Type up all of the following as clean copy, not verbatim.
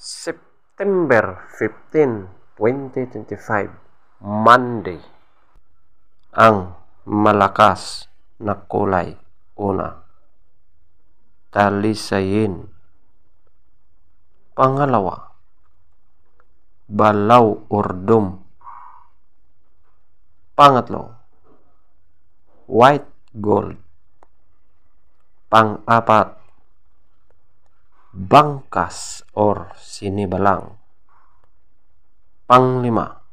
September 15, 2025, Monday. Ang malakas na kulay. Una, talisayin. Pangalawa, balaw urdom. Pangatlo, white gold. Pang-apat, bangkas or sinibalang. Panglima,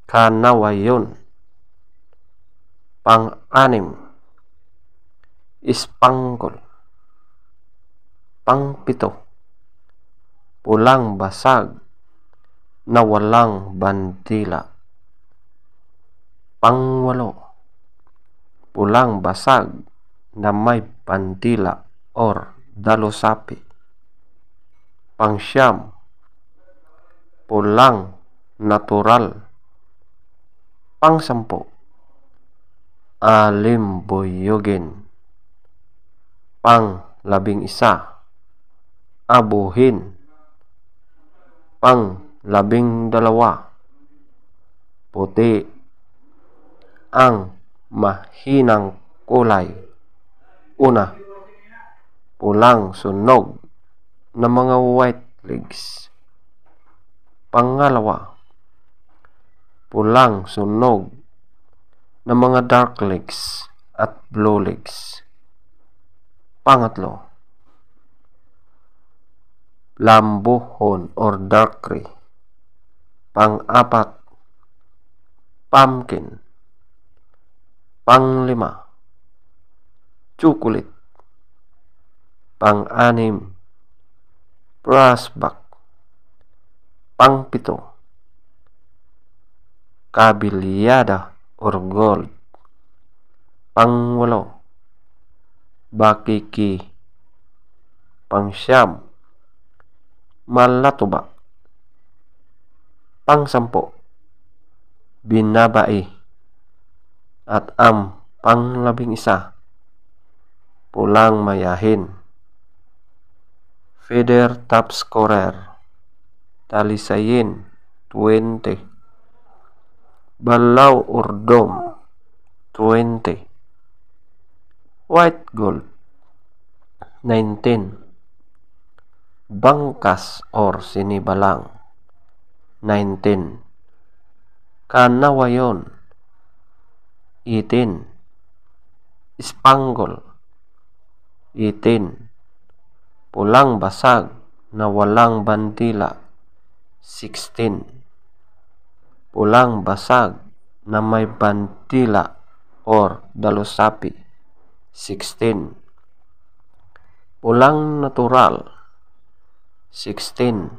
kanawayon. Pang-anim, ispanggol. Pangpito, pulang basag na walang bandila. Pangwalo, pulang basag na may bandila or dalusapi. Pangsyam, pulang natural. Pangsampu, alimbuyugin. Pang-11, abuhin. Pang-12, puti. Ang mahinang kulay. Una, pulang sunog na mga white legs. Pangalawa, pulang sunog na mga dark legs at blue legs. Pangatlo, lambuhon or dark gray. Pang-apat, pumpkin. Panglima, chocolate. Pang-anim, brassback. Pangpito, kabilyada or gold. Pangwalo, bakiki. Pangsyam, malatuba. Pangsampo, binabai. At ang pang-11, pulang mayahin. Feather top scorer, talisayin 20. Balaw urdom 20. White gold 19. Bangkas or sinibalang 19. Kanawayon 18. Ispanggol 18. Pulang basag na walang bandila 16. Pulang basag na may bandila or dalusapi 16. Pulang natural 16.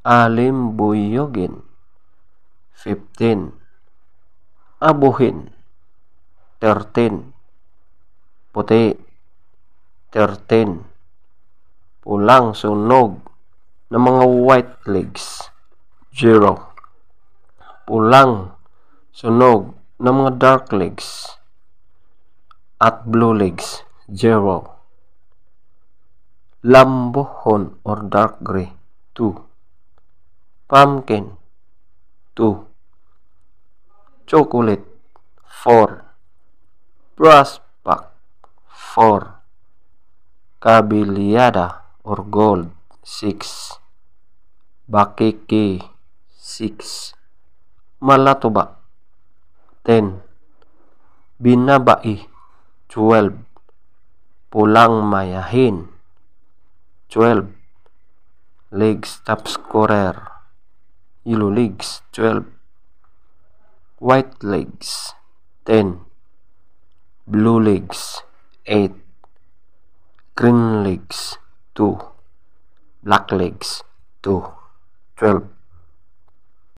Alimbuyugin 15. Abuhin 13. Puti 13. Pulang sunog ng mga white legs 0. Pulang sunog ng mga dark legs at blue legs 0. Lambuhon or dark gray 2. Pumpkin 2. Chocolate 4. Brassback 4. Kabilyada or gold 6. Bakiki 6. Malatuba 10. Binabai 12. Pulang mayahin 12. Legs top scorer, yellow legs 12. White legs 10. Blue legs 8. Green legs 2. Black legs 2. 12.